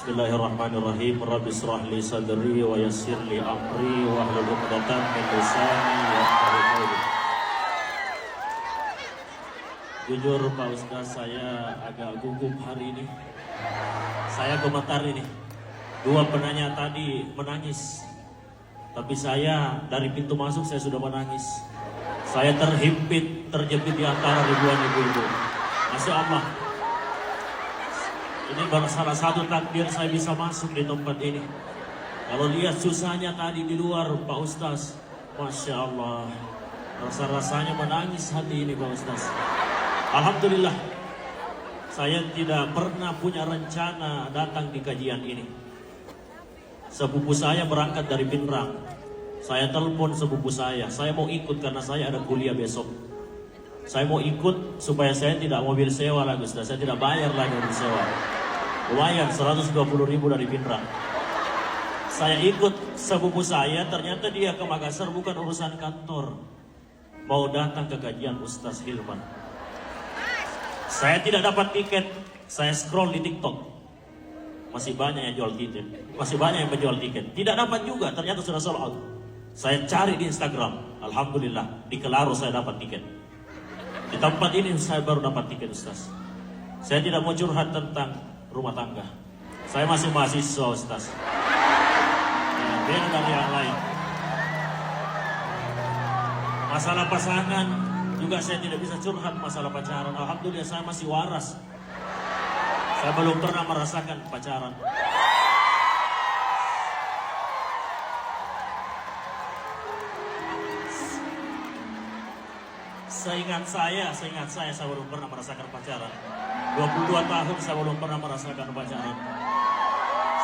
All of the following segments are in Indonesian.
Bismillahirrahmanirrahim. Rabbi shrah li sadri wa yassir li amri wa hlul 'uqdatam min lisani yafqahu qawli. Jujur Pak Ustaz, saya agak gugup hari ini. Saya gemetar ini. Dua penanya tadi menangis. Tapi saya dari pintu masuk saya sudah menangis. Saya terhimpit, terjepit di antara ribuan ibu-ibu. Masya Allah. Ini baru salah satu takdir saya bisa masuk di tempat ini. Kalau lihat susahnya tadi di luar Pak Ustaz, Masya Allah, rasa-rasanya menangis hati ini Pak Ustaz. Alhamdulillah, saya tidak pernah punya rencana datang di kajian ini. Sepupu saya berangkat dari Pinrang. Saya telepon sepupu saya mau ikut karena saya ada kuliah besok. Saya mau ikut supaya saya tidak mobil sewa lagi Ustaz, saya tidak bayar lagi mobil sewa. Lumayan 120.000 dari Pinrang. Saya ikut sepupu saya, ternyata dia ke Makassar bukan urusan kantor. Mau datang ke kajian Ustaz Hilman. Saya tidak dapat tiket, saya scroll di TikTok. Masih banyak yang jual tiket, masih banyak yang menjual tiket. Tidak dapat juga, ternyata sudah sold out. Saya cari di Instagram, Alhamdulillah, di Kelaro saya dapat tiket. Di tempat ini saya baru dapat tiket Ustaz. Saya tidak mau curhat tentang rumah tangga. Saya masih mahasiswa Ustaz. Beda dari yang lain. Masalah pasangan juga saya tidak bisa curhat masalah pacaran. Alhamdulillah saya masih waras. Saya belum pernah merasakan pacaran. Seingat saya belum pernah merasakan pacaran. 22 tahun saya belum pernah merasakan pacaran.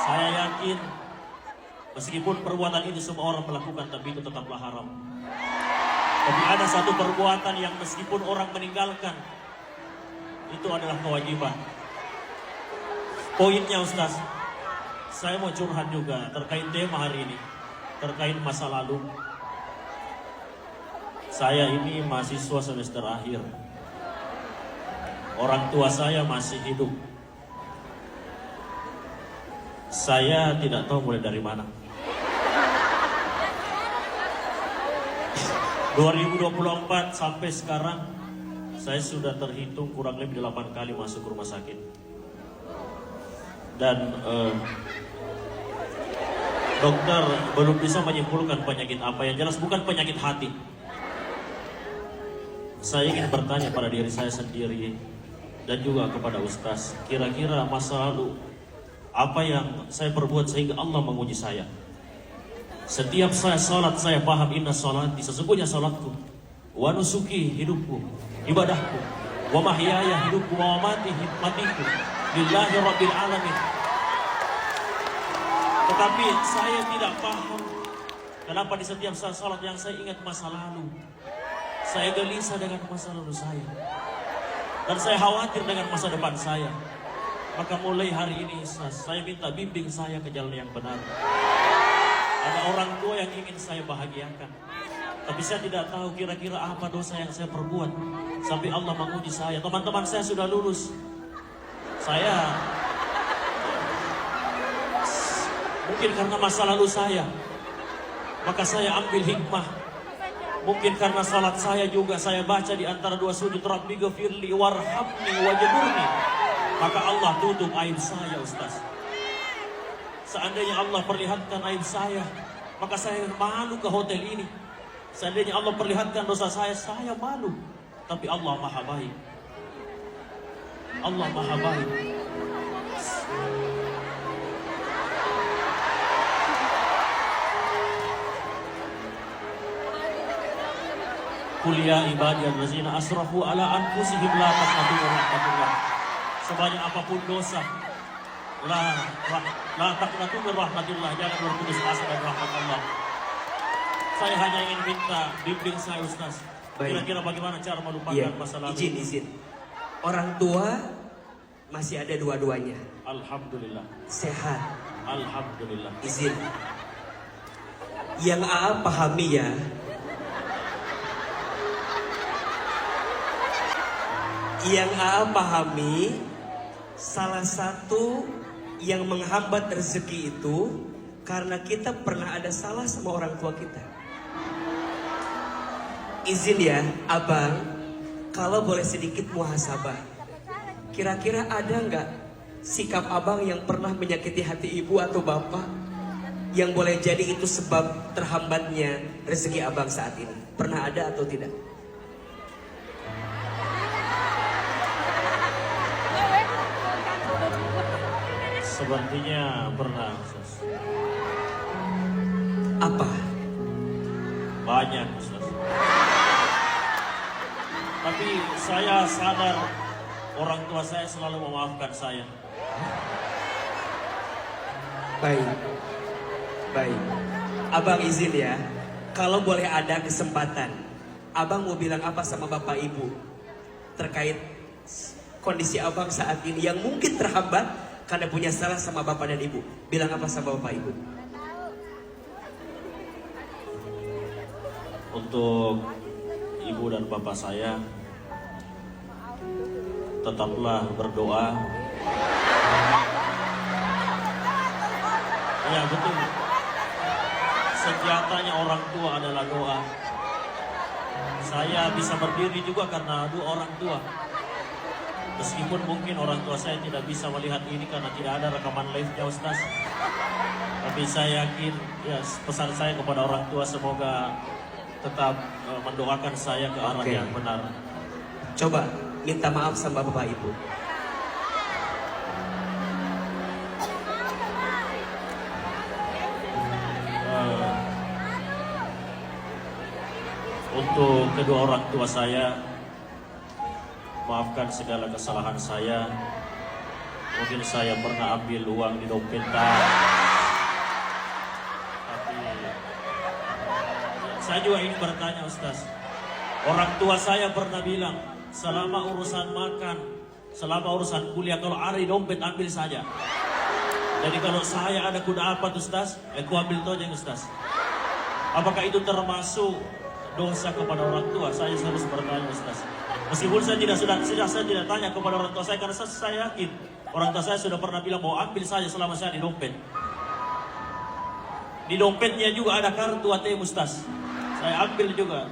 Saya yakin meskipun perbuatan itu semua orang melakukan, tapi itu tetaplah haram. Tapi ada satu perbuatan yang meskipun orang meninggalkan, itu adalah kewajiban. Poinnya Ustaz, saya mau curhat juga terkait tema hari ini, terkait masa lalu. Saya ini mahasiswa semester akhir. Orang tua saya masih hidup. Saya tidak tahu mulai dari mana. 2024 sampai sekarang, saya sudah terhitung kurang lebih 8 kali masuk rumah sakit. Dan dokter belum bisa menyimpulkan penyakit apa. Yang jelas bukan penyakit hati. Saya ingin bertanya pada diri saya sendiri dan juga kepada Ustaz, kira-kira masa lalu apa yang saya perbuat sehingga Allah menguji saya? Setiap saya salat, saya paham inna salati, sesungguhnya salatku, wa nusuki, hidupku, ibadahku, wa mahyaya, hidupku, wa matiku, lillahi rabbil alamin. Tetapi saya tidak paham kenapa di setiap saya salat yang saya ingat masa lalu. Saya gelisah dengan masa lalu saya. Dan saya khawatir dengan masa depan saya. Maka mulai hari ini saya minta bimbing saya ke jalan yang benar. Ada orang tua yang ingin saya bahagiakan. Tapi saya tidak tahu kira-kira apa dosa yang saya perbuat sampai Allah menguji saya. Teman-teman saya sudah lulus. Saya mungkin karena masa lalu saya, maka saya ambil hikmah. Mungkin karena salat saya juga saya baca di antara dua sujud, Rabbi ghafirli warhamni wajburni. Maka Allah tutup aib saya Ustaz. Seandainya Allah perlihatkan aib saya, maka saya malu ke hotel ini. Seandainya Allah perlihatkan dosa saya malu. Tapi Allah maha baik. Allah maha baik. Qul ya ibadiyallazina asrafu ala anfusihim la taqnatu min rahmatillah. Sebanyak apapun dosa, la taqnatu min rahmatillah, jangan berputus asa dari rahmat Allah. Saya hanya ingin minta bimbing saya Ustaz. Kira-kira bagaimana cara melupakan masa lalu? Izin. Orang tua masih ada dua-duanya. Alhamdulillah. Sehat. Alhamdulillah. Izin. Yang AA pahami ya, salah satu yang menghambat rezeki itu karena kita pernah ada salah sama orang tua kita. Izin ya, abang, kalau boleh sedikit muhasabah. Kira-kira ada nggak sikap abang yang pernah menyakiti hati ibu atau bapak, yang boleh jadi itu sebab terhambatnya rezeki abang saat ini? Pernah ada atau tidak? Sepertinya pernah, Ustaz. Apa? Banyak, Ustaz. Tapi saya sadar orang tua saya selalu memaafkan saya. Baik. Baik. Abang izin ya. Kalau boleh ada kesempatan, abang mau bilang apa sama bapak ibu terkait kondisi abang saat ini yang mungkin terhambat karena punya salah sama bapak dan ibu? Bilang apa sama bapak ibu? Untuk ibu dan bapak saya, tetaplah berdoa. Ya betul. Senjatanya orang tua adalah doa. Saya bisa berdiri juga karena dua orang tua. Meskipun mungkin orang tua saya tidak bisa melihat ini karena tidak ada rekaman live-nya, Ustaz. Tapi saya yakin, ya, pesan saya kepada orang tua semoga tetap mendoakan saya ke arah yang benar. Coba minta maaf sama bapak ibu. Untuk kedua orang tua saya, maafkan segala kesalahan saya. Mungkin saya pernah ambil uang di dompet, tapi saya juga ingin bertanya, Ustaz. Orang tua saya pernah bilang, selama urusan makan, selama urusan kuliah, kalau ada di dompet ambil saja. Jadi kalau saya ada kuda apa, Ustaz, aku ambil itu aja, Ustaz. Apakah itu termasuk dosa kepada orang tua? Saya harus bertanya, Ustaz. Meskipun saya tidak tanya kepada orang tua saya, karena saya yakin orang tua saya sudah pernah bilang bahwa ambil saja selama saya di dompet. Di dompetnya juga ada kartu ATM, Ustaz. Saya ambil juga.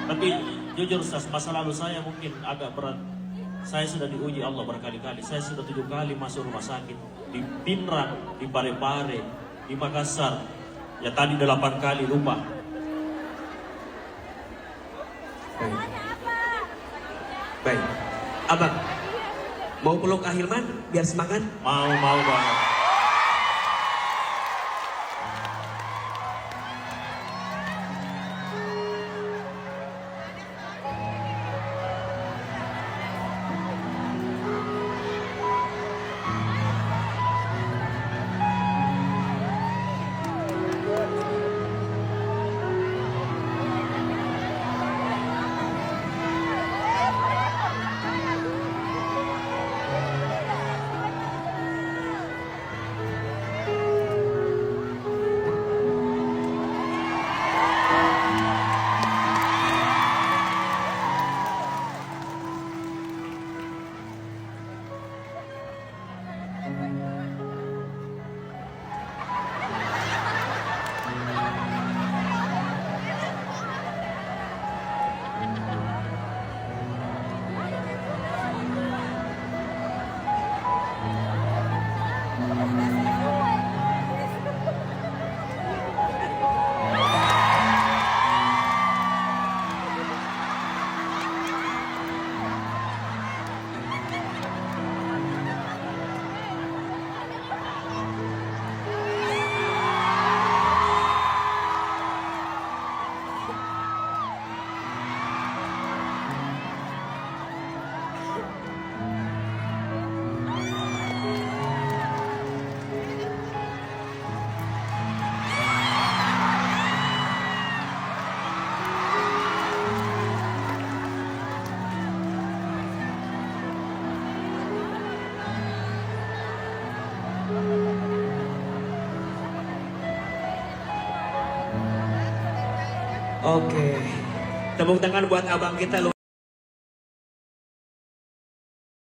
Tapi jujur, Ustaz, masa lalu saya mungkin agak berat. Saya sudah diuji Allah berkali-kali. Saya sudah 7 kali masuk rumah sakit. Di Pinrang, di Parepare, di Makassar. Ya tadi 8 kali, lupa. Baik. Abang, mau peluk Ahilman biar semangat? Mau banget. Oke. Tepuk tangan buat abang kita.